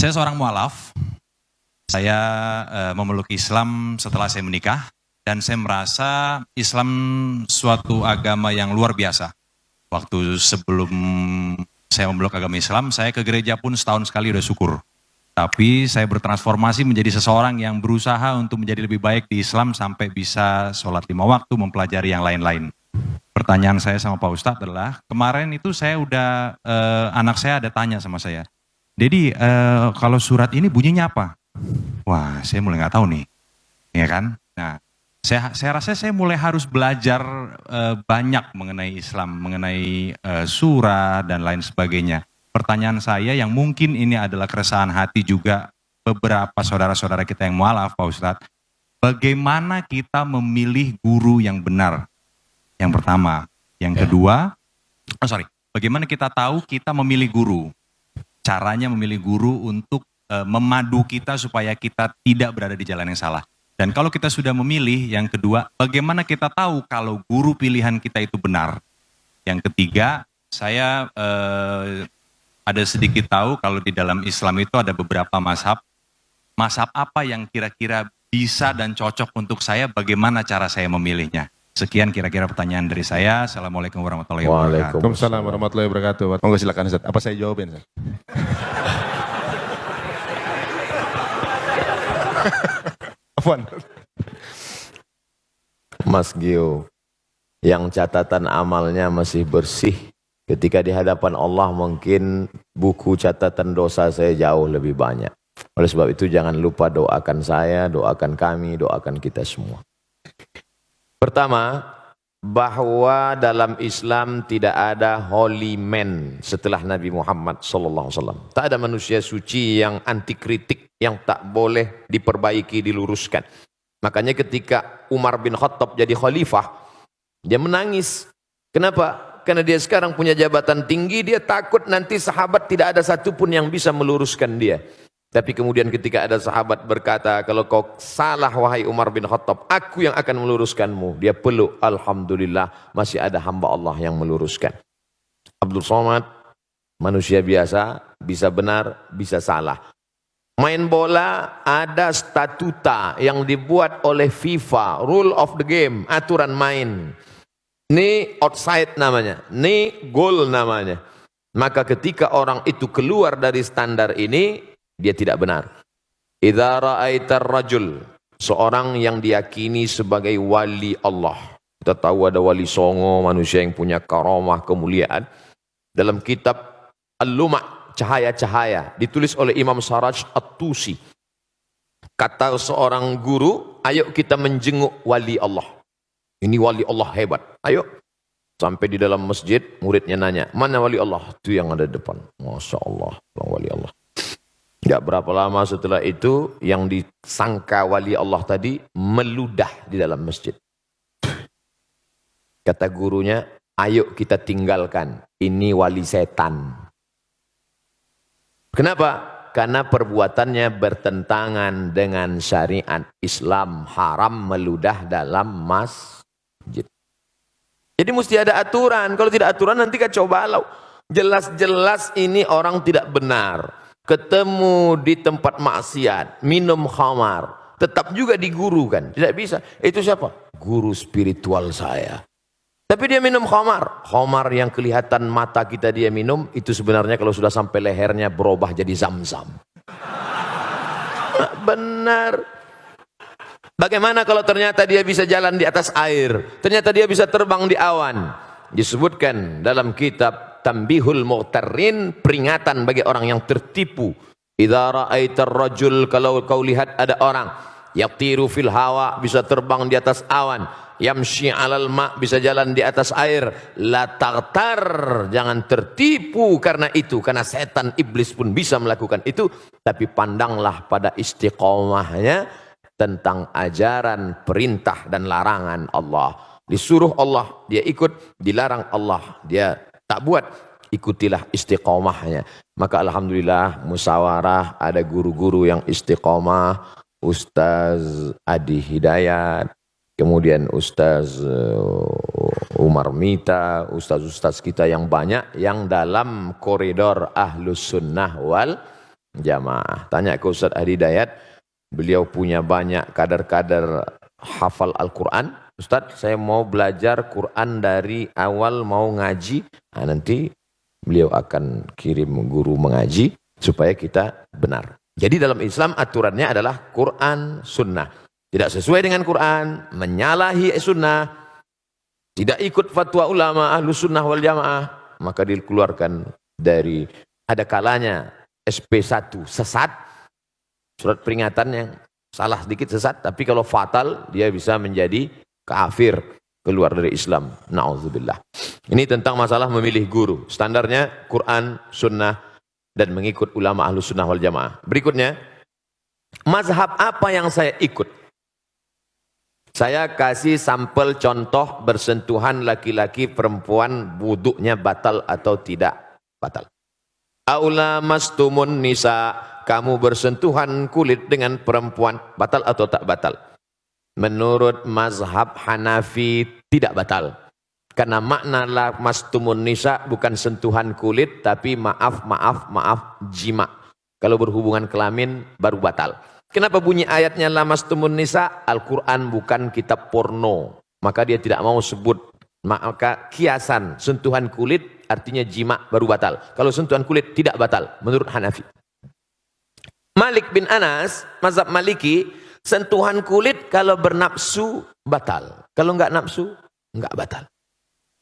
Saya seorang mualaf. Saya memeluk Islam setelah saya menikah dan saya merasa Islam suatu agama yang luar biasa. Waktu sebelum saya memeluk agama Islam, saya ke gereja pun setahun sekali udah syukur. Tapi saya bertransformasi menjadi seseorang yang berusaha untuk menjadi lebih baik di Islam sampai bisa sholat 5 waktu, mempelajari yang lain-lain. Pertanyaan saya sama Pak Ustadz adalah, kemarin itu saya udah, anak saya ada tanya sama saya, Dedi, kalau surat ini bunyinya apa? Wah, saya mulai nggak tahu nih, ya kan? Nah, saya rasa saya mulai harus belajar banyak mengenai Islam, mengenai surat dan lain sebagainya. Pertanyaan saya yang mungkin ini adalah keresahan hati juga beberapa saudara-saudara kita yang mualaf, Pak Ustadz. Bagaimana kita memilih guru yang benar? Yang pertama. Yang kedua, bagaimana kita tahu kita memilih guru? Caranya memilih guru untuk memadu kita supaya kita tidak berada di jalan yang salah. Dan kalau kita sudah memilih, yang kedua, bagaimana kita tahu kalau guru pilihan kita itu benar? Yang ketiga, saya ada sedikit tahu kalau di dalam Islam itu ada beberapa mazhab. Mazhab apa yang kira-kira bisa dan cocok untuk saya, bagaimana cara saya memilihnya? Sekian kira-kira pertanyaan dari saya. Assalamualaikum warahmatullahi wabarakatuh. Waalaikumsalam warahmatullahi wabarakatuh. Monggo silakan Ustaz. Apa saya jawabin Ustaz? Afwan. Mas Gio, yang catatan amalnya masih bersih, ketika di hadapan Allah mungkin buku catatan dosa saya jauh lebih banyak. Oleh sebab itu jangan lupa doakan saya, doakan kami, doakan kita semua. Pertama, bahwa dalam Islam tidak ada holy man setelah Nabi Muhammad SAW. Tak ada manusia suci yang anti kritik, yang tak boleh diperbaiki, diluruskan. Makanya ketika Umar bin Khattab jadi khalifah, dia menangis. Kenapa? Karena dia sekarang punya jabatan tinggi, dia takut nanti sahabat tidak ada satupun yang bisa meluruskan dia. Tapi kemudian ketika ada sahabat berkata, kalau kau salah wahai Umar bin Khattab, aku yang akan meluruskanmu. Dia peluk, alhamdulillah masih ada hamba Allah yang meluruskan. Abdul Somad, manusia biasa, bisa benar, bisa salah. Main bola ada statuta yang dibuat oleh FIFA, rule of the game, aturan main. Ini outside namanya, ini goal namanya. Maka ketika orang itu keluar dari standar ini, dia tidak benar. Idza ra'aitar rajul, seorang yang diyakini sebagai wali Allah. Kita tahu ada wali songo, manusia yang punya karamah, kemuliaan. Dalam kitab Al-Luma', cahaya-cahaya, ditulis oleh Imam Saraj At-Tusi. Kata seorang guru, ayo kita menjenguk wali Allah. Ini wali Allah hebat, ayo. Sampai di dalam masjid, muridnya nanya, mana wali Allah? Itu yang ada di depan. Masya Allah, wali Allah. Tidak berapa lama setelah itu, yang disangka wali Allah tadi meludah di dalam masjid. Kata gurunya, ayo kita tinggalkan, ini wali setan. Kenapa? Karena perbuatannya bertentangan dengan syariat Islam, haram meludah dalam masjid. Jadi mesti ada aturan, kalau tidak aturan nanti kacau balau. Jelas-jelas ini orang tidak benar. Ketemu di tempat maksiat, minum khamar, tetap juga digurukan. Tidak bisa. Itu siapa? Guru spiritual saya. Tapi dia minum khamar. Khamar yang kelihatan mata kita dia minum, itu sebenarnya kalau sudah sampai lehernya berubah jadi zam-zam. Benar. Bagaimana kalau ternyata dia bisa jalan di atas air? Ternyata dia bisa terbang di awan. Disebutkan dalam kitab Tambihul Mughtarrin, peringatan bagi orang yang tertipu. Idza ra'aitar rajul, kalau kau lihat ada orang yatiru fil hawa, bisa terbang di atas awan, yamshi 'alal ma', bisa jalan di atas air, la taghtar, jangan tertipu karena itu, karena setan iblis pun bisa melakukan itu, tapi pandanglah pada istiqomahnya tentang ajaran, perintah dan larangan Allah. Disuruh Allah, dia ikut, dilarang Allah, dia tak buat, ikutilah istiqomahnya. Maka alhamdulillah musyawarah, ada guru-guru yang istiqomah, Ustaz Adi Hidayat, kemudian Ustaz Umar Mita, ustaz-ustaz kita yang banyak yang dalam koridor Ahlus Sunnah wal jamaah. Tanya ke Ustaz Hadi Dayat, beliau punya banyak kadar-kadar hafal Al-Quran. Ustaz, saya mau belajar Quran dari awal mau ngaji. Nah, nanti beliau akan kirim guru mengaji supaya kita benar. Jadi dalam Islam aturannya adalah Quran, sunnah. Tidak sesuai dengan Quran, menyalahi sunnah, tidak ikut fatwa ulama ahlu sunnah wal jamaah, maka dikeluarkan dari, ada kalanya SP1 sesat, surat peringatan yang salah sedikit sesat, tapi kalau fatal dia bisa menjadi kafir, keluar dari Islam. Na'udzubillah. Ini tentang masalah memilih guru. Standarnya Quran, sunnah, dan mengikut ulama ahlu sunnah wal jamaah. Berikutnya, mazhab apa yang saya ikut? Saya kasih sampel contoh bersentuhan laki-laki perempuan wuduknya batal atau tidak batal. Aula mastumun nisa, kamu bersentuhan kulit dengan perempuan, batal atau tak batal? Menurut mazhab Hanafi tidak batal. Karena makna mastumun nisa bukan sentuhan kulit, tapi maaf jima. Kalau berhubungan kelamin baru batal. Kenapa bunyi ayatnya lamastumun nisa? Al-Quran bukan kitab porno. Maka dia tidak mau sebut. Maka kiasan sentuhan kulit artinya jima baru batal. Kalau sentuhan kulit tidak batal menurut Hanafi. Malik bin Anas, mazhab Maliki, sentuhan kulit kalau bernafsu batal. Kalau enggak nafsu, enggak batal.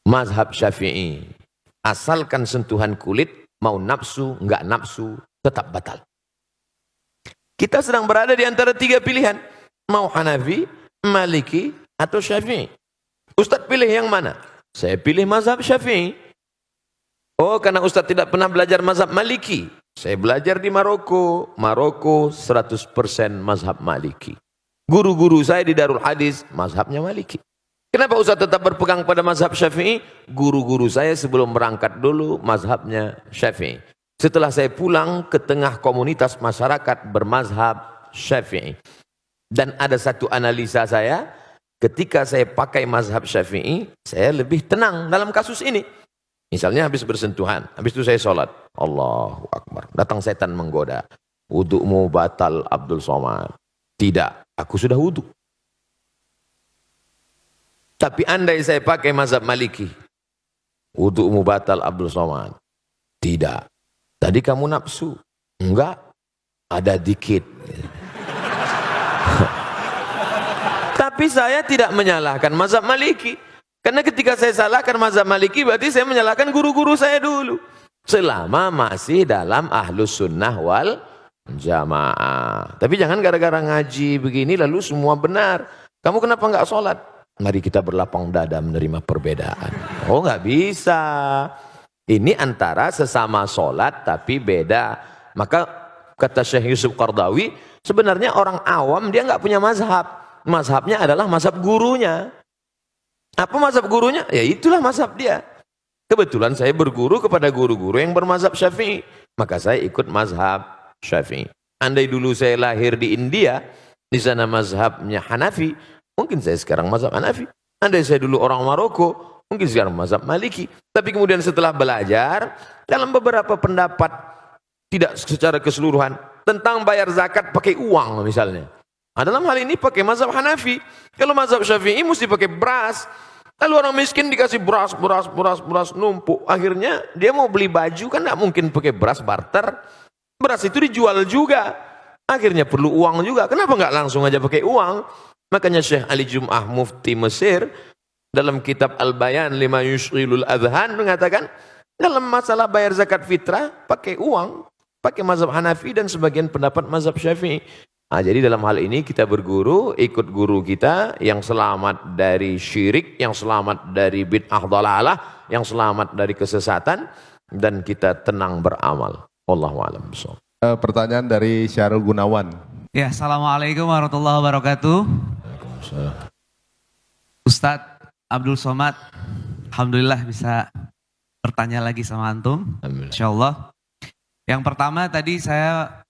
Mazhab Syafi'i, asalkan sentuhan kulit, mau nafsu, enggak nafsu, tetap batal. Kita sedang berada di antara tiga pilihan. Mau Hanafi, Maliki, atau Syafi'i. Ustadz pilih yang mana? Saya pilih mazhab Syafi'i. Oh, karena Ustadz tidak pernah belajar mazhab Maliki. Saya belajar di Maroko. Maroko 100% mazhab Maliki. Guru-guru saya di Darul Hadis, mazhabnya Maliki. Kenapa Ustadz tetap berpegang pada mazhab Syafi'i? Guru-guru saya sebelum berangkat dulu mazhabnya Syafi'i. Setelah saya pulang ke tengah komunitas masyarakat bermazhab Syafi'i. Dan ada satu analisa saya, ketika saya pakai mazhab Syafi'i, saya lebih tenang dalam kasus ini. Misalnya habis bersentuhan, habis itu saya sholat. Allahu Akbar. Datang setan menggoda. Wudukmu batal Abdul Somad. Tidak, aku sudah wuduk. Tapi andai saya pakai mazhab Maliki, wudukmu batal Abdul Somad. Tidak. Tadi kamu nafsu. Enggak. Ada dikit. Tapi saya tidak menyalahkan mazhab Maliki. Karena ketika saya salahkan mazhab Maliki, berarti saya menyalahkan guru-guru saya dulu. Selama masih dalam ahlus sunnah wal jamaah. Tapi jangan gara-gara ngaji begini lalu semua benar. Kamu kenapa enggak sholat? Mari kita berlapang dada menerima perbedaan. Oh, enggak bisa. Ini antara sesama sholat tapi beda. Maka kata Syekh Yusuf Qardawi, sebenarnya orang awam dia nggak punya mazhab. Mazhabnya adalah mazhab gurunya. Apa mazhab gurunya? Ya itulah mazhab dia. Kebetulan saya berguru kepada guru-guru yang bermazhab Syafi'i. Maka saya ikut mazhab Syafi'i. Andai dulu saya lahir di India, di sana mazhabnya Hanafi, mungkin saya sekarang mazhab Hanafi. Andai saya dulu orang Maroko, mungkin sekarang mazhab Maliki. Tapi kemudian setelah belajar, dalam beberapa pendapat, tidak secara keseluruhan, tentang bayar zakat pakai uang misalnya. Nah, dalam hal ini pakai mazhab Hanafi. Kalau mazhab Syafi'i mesti pakai beras. Lalu orang miskin dikasih beras numpuk. Akhirnya dia mau beli baju kan tidak mungkin pakai beras barter. Beras itu dijual juga. Akhirnya perlu uang juga. Kenapa nggak langsung aja pakai uang? Makanya Syekh Ali Jum'ah Mufti Mesir dalam kitab Al-Bayan lima yushghilul adhan mengatakan dalam masalah bayar zakat fitrah pakai uang, pakai mazhab Hanafi dan sebagian pendapat mazhab Syafi'i. Nah, jadi dalam hal ini kita berguru, ikut guru kita yang selamat dari syirik, yang selamat dari bid'ah dhalalah, yang selamat dari kesesatan, dan kita tenang beramal. Wallahu a'lam bishawab. Pertanyaan dari Syarul Gunawan. Ya, Assalamualaikum warahmatullahi wabarakatuh. Ustadz Abdul Somad, alhamdulillah bisa bertanya lagi sama antum, insyaallah. Yang pertama tadi saya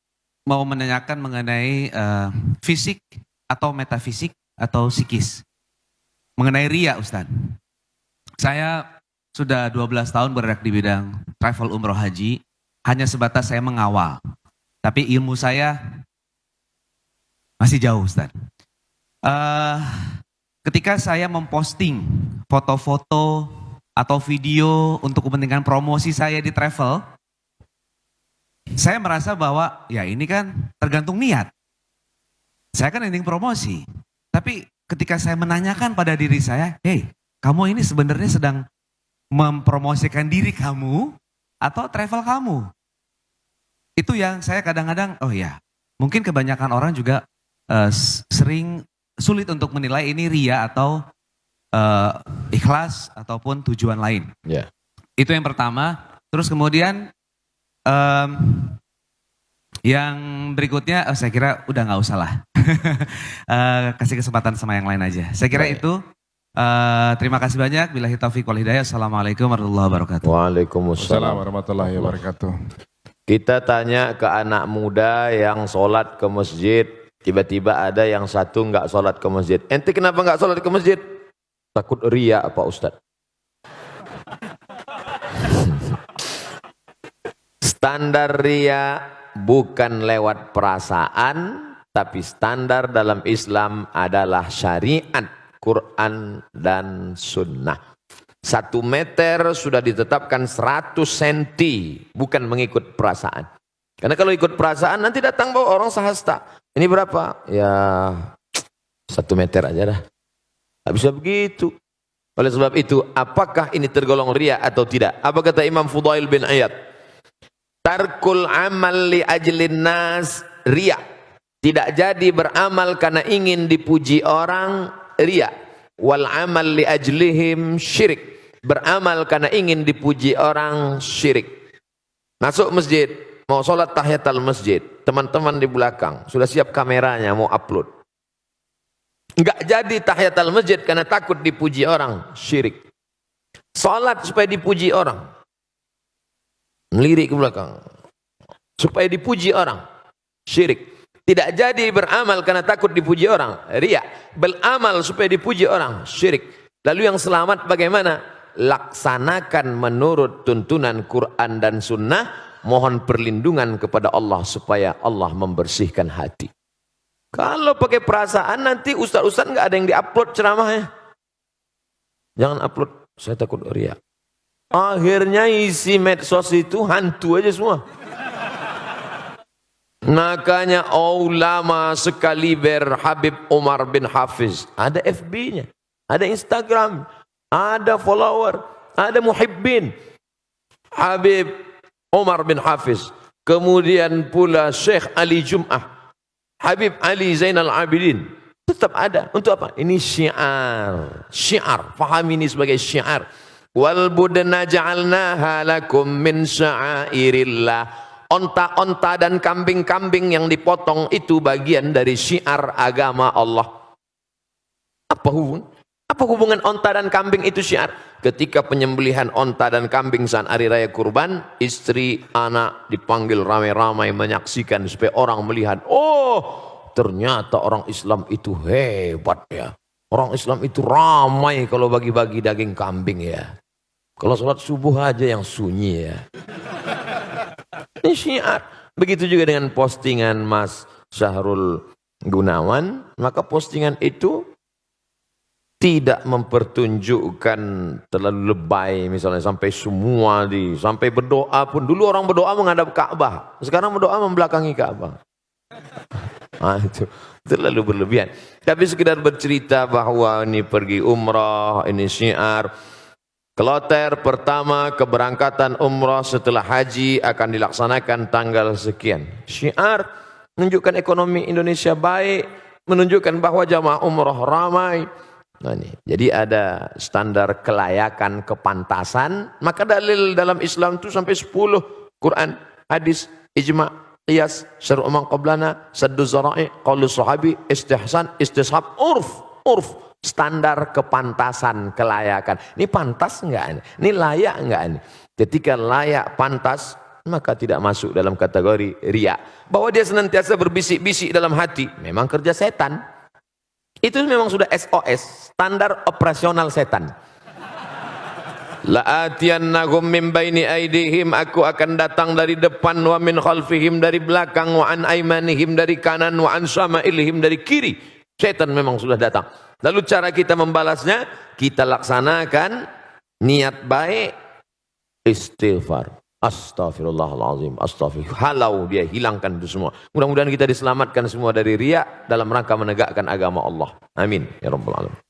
mau menanyakan mengenai fisik atau metafisik atau psikis. Mengenai riya, Ustadz. Saya sudah 12 tahun bergerak di bidang travel umroh haji, hanya sebatas saya mengawal. Tapi ilmu saya masih jauh, Ustaz. Ketika saya memposting foto-foto atau video untuk kepentingan promosi saya di travel, saya merasa bahwa ya ini kan tergantung niat. Saya kan ingin promosi. Tapi ketika saya menanyakan pada diri saya, hey, kamu ini sebenarnya sedang mempromosikan diri kamu atau travel kamu? Itu yang saya kadang-kadang, oh ya, mungkin kebanyakan orang juga sering sulit untuk menilai ini ria atau ikhlas ataupun tujuan lain. Ya. Itu yang pertama. Terus kemudian yang berikutnya, saya kira udah nggak usah lah. Kasih kesempatan sama yang lain aja. Saya kira itu. Terima kasih banyak. Billahi taufiq wal hidayah. Assalamualaikum warahmatullahi wabarakatuh. Waalaikumsalam. Assalamualaikum warahmatullahi wabarakatuh. Kita tanya ke anak muda yang sholat ke masjid, tiba-tiba ada yang satu nggak sholat ke masjid. Ente kenapa nggak sholat ke masjid? Takut ria Pak Ustadz. Standar ria bukan lewat perasaan, tapi standar dalam Islam adalah syariat, Quran dan sunnah. 1 meter sudah ditetapkan 100 senti, bukan mengikut perasaan. Karena kalau ikut perasaan nanti datang bawa orang sahasta. Ini berapa? Ya 1 meter aja dah. Tak bisa begitu. Oleh sebab itu, apakah ini tergolong ria atau tidak? Apa kata Imam Fudail bin Iyad? Tarkul amal li ajlin nas ria. Tidak jadi beramal karena ingin dipuji orang, ria. Wal amal li ajlihim syirik. Beramal karena ingin dipuji orang, syirik. Masuk masjid, mau sholat tahiyatul masjid, teman-teman di belakang sudah siap kameranya mau upload. Enggak jadi tahiyatul masjid karena takut dipuji orang, syirik. Sholat supaya dipuji orang, melirik ke belakang supaya dipuji orang, syirik. Tidak jadi beramal karena takut dipuji orang, riya. Beramal supaya dipuji orang, syirik. Lalu yang selamat bagaimana? Laksanakan menurut tuntunan Quran dan sunnah, mohon perlindungan kepada Allah supaya Allah membersihkan hati. Kalau pakai perasaan nanti ustaz-ustaz nggak ada yang diupload ceramahnya. Jangan upload, saya takut riya. Akhirnya isi medsos itu hantu aja semua. Makanya ulama sekaliber Habib Umar bin Hafiz, ada FB-nya, ada Instagram, ada follower, ada muhibbin. Habib Umar bin Hafiz, kemudian pula Syekh Ali Jum'ah, Habib Ali Zainal Abidin, tetap ada. Untuk apa? Ini syiar. Syiar, faham ini sebagai syiar. Wal budna ja'alnaha lakum min sya'airillah. Onta-onta dan kambing-kambing yang dipotong itu bagian dari syiar agama Allah. Apa hubungan onta dan kambing itu syiar? Ketika penyembelihan onta dan kambing saat hari raya kurban, istri, anak dipanggil ramai-ramai menyaksikan supaya orang melihat, oh ternyata orang Islam itu hebat ya. Orang Islam itu ramai kalau bagi-bagi daging kambing ya. Kalau sholat subuh aja yang sunyi ya. Ini syiar. Begitu juga dengan postingan Mas Syahrul Gunawan, maka postingan itu tidak mempertunjukkan terlalu lebay, misalnya sampai semua sampai berdoa pun. Dulu orang berdoa menghadap Ka'bah, sekarang berdoa membelakangi Ka'bah. Itu terlalu berlebihan. Tapi sekedar bercerita bahwa ini pergi umrah, ini syiar. Kloter pertama keberangkatan umrah setelah haji akan dilaksanakan tanggal sekian. Syiar menunjukkan ekonomi Indonesia baik, menunjukkan bahwa jamaah umrah ramai. Nah, ini. Jadi ada standar kelayakan, kepantasan. Maka dalil dalam Islam itu sampai 10. Quran, hadis, ijma', qiyas, syar'u man qablana, saddu zara'i, qaulu sahabi, istihsan, istishab, urf. Standar kepantasan, kelayakan. Ini pantas enggak? Ini layak enggak? Ketika layak, pantas, maka tidak masuk dalam kategori riya. Bahwa dia senantiasa berbisik-bisik dalam hati, memang kerja setan. Itu memang sudah SOS, standar operasional setan. La'atiyannahum min baini aidihim, aku akan datang dari depan, wa min khalfihim, dari belakang, wa an aimanihim, dari kanan, wa an syama'ilihim, dari kiri. Setan memang sudah datang. Lalu cara kita membalasnya, kita laksanakan niat baik, istighfar. Astaghfirullahaladzim, astaghfirullah. Halau dia, hilangkan itu semua. Mudah-mudahan kita diselamatkan semua dari riya dalam rangka menegakkan agama Allah. Amin ya rabbal alamin.